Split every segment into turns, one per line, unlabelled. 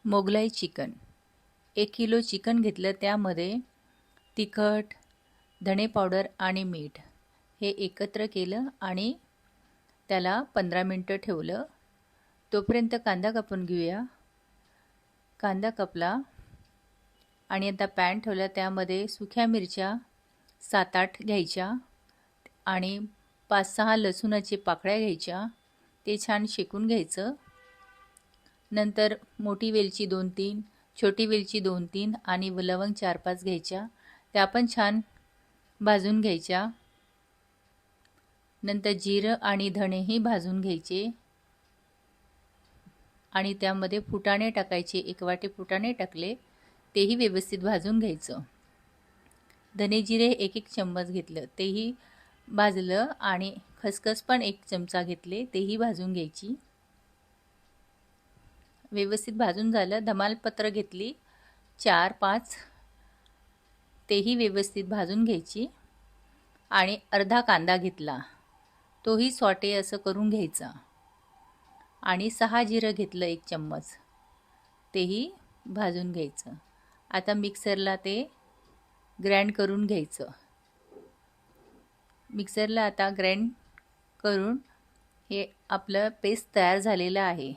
Mughlai chicken 1 kilo chicken घेतलं. त्यामध्ये तिखट, धणे पावडर आणि मीठ हे एकत्र केलं आणि त्याला 15 मिनटं ठेवलं. तोपर्यंत कांदा कापून घेऊया. कांदा कापला आणि आता पॅन ठेवला. त्यामध्ये सुक्या मिरच्या 7-8 घ्यायच्या आणि 5-6 लसूणाची पाकळ्या घ्यायच्या. ते छान शेकून घ्यायचं. नंतर मोठी वेलची 2-3, छोटी वेलची 2-3 आणि लवंग 4-5 घ्यायच्या. त्या पण छान भाजून घ्यायच्या. नंतर जिरं आणि धणेही भाजून घ्यायचे आणि त्यामध्ये फुटाणे टाकायचे. 1 वाटी फुटाणे टाकले, तेही व्यवस्थित भाजून घ्यायचं. धने जिरे 1-1 चम्मच घेतलं, तेही भाजलं आणि खसखस पण 1 चमचा घेतले, तेही भाजून घ्यायची. व्यवस्थित भाजून झालं. तमालपत्र घेतली 4-5, तेही व्यवस्थित भाजून घ्यायची आणि अर्धा कांदा घेतला, तोही सॉटे असं करून घ्यायचा आणि 6 जिरं घेतलं 1 चम्मच, तेही भाजून घ्यायचं. आता मिक्सरला ते ग्राइंड करून घ्यायचं. मिक्सरला आता ग्राइंड करून हे आपलं पेस्ट तयार झालेलं आहे.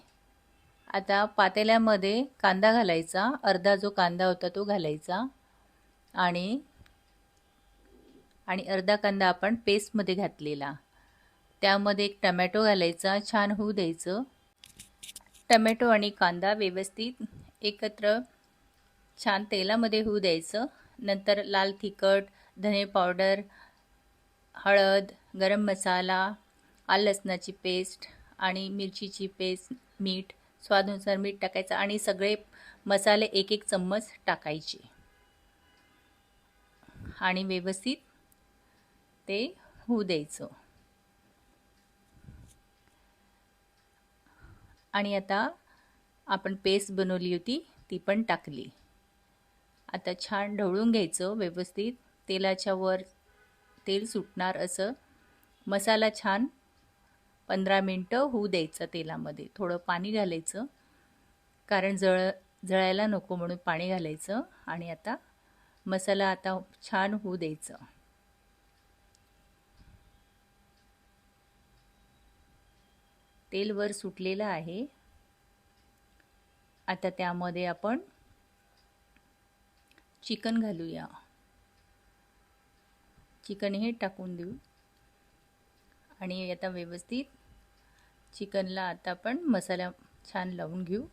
आता पातेल्यामध्ये कांदा घालायचा. अर्धा जो कांदा होता तो घालायचा आणि अर्धा कांदा आपण पेस्टमध्ये घातलेला. त्यामध्ये 1 टमॅटो घालायचा. छान होऊ द्यायचं. टमॅटो आणि कांदा व्यवस्थित एकत्र छान तेलामध्ये होऊ द्यायचं. नंतर लाल तिखट, धने पावडर, हळद, गरम मसाला, आलं लसणाची पेस्ट आणि मिरचीची पेस्ट, मीठ, स्वादानुसार मीठ टाकायचं आणि सगळे मसाले 1-1 चम्मच टाकायचे आणि व्यवस्थित ते होऊ द्यायचं. आणि आता आपण पेस्ट बनवली होती ती पण टाकली. आता छान ढवळून घ्यायचं व्यवस्थित. तेलाच्या वर तेल सुटणार असं मसाला छान 15 मिनटं होऊ द्यायचा तेलामध्ये. थोडं पाणी घालायचं कारण जळायला नको म्हणून पाणी घालायचं. आणि आता मसाला आता छान होऊ द्यायचं. तेल वर सुटलेलं आहे. आता त्यामध्ये आपण चिकन घालूया. चिकन हे टाकून देऊ आणि आता व्यवस्थित चिकनला आता आपण मसाला छान लावून घेऊ.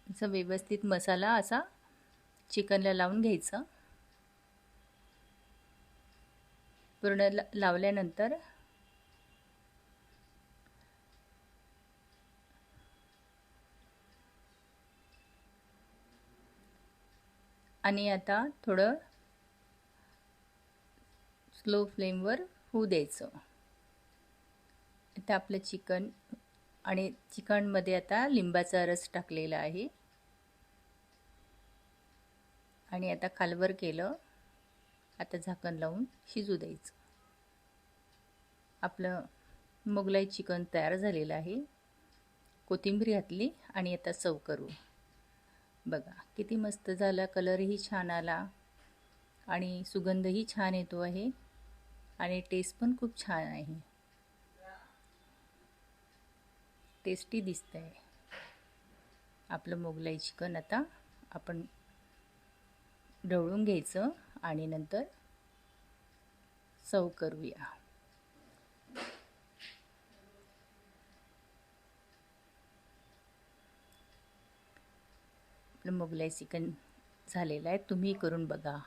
असं व्यवस्थित मसाला असा चिकनला लावून घ्यायचा. पूर्ण लावल्यानंतर आणि आता थोडं स्लो फ्लेमवर होऊ द्यायचं. आता आपलं चिकन आणि चिकनमध्ये आता लिंबाचा रस टाकलेला आहे आणि आता खालवर केलं. आता झाकण लावून शिजू द्यायचं. आपलं मोगलाई चिकन तयार झालेलं आहे. कोथिंबीर घातली आणि आता सर्व करू. बघा किती मस्त झाला. कलरही छान आला आणि सुगंधही छान येतो आहे आणि टेस्ट पण खूप छान आहे. टेस्टी दिसतंय आपलं मोगलाई चिकन. आता आपण ढवळून घ्यायचं आणि नंतर सर्व करूया. आपलं मोगलाई चिकन झालेलं आहे. तुम्ही करून बघा.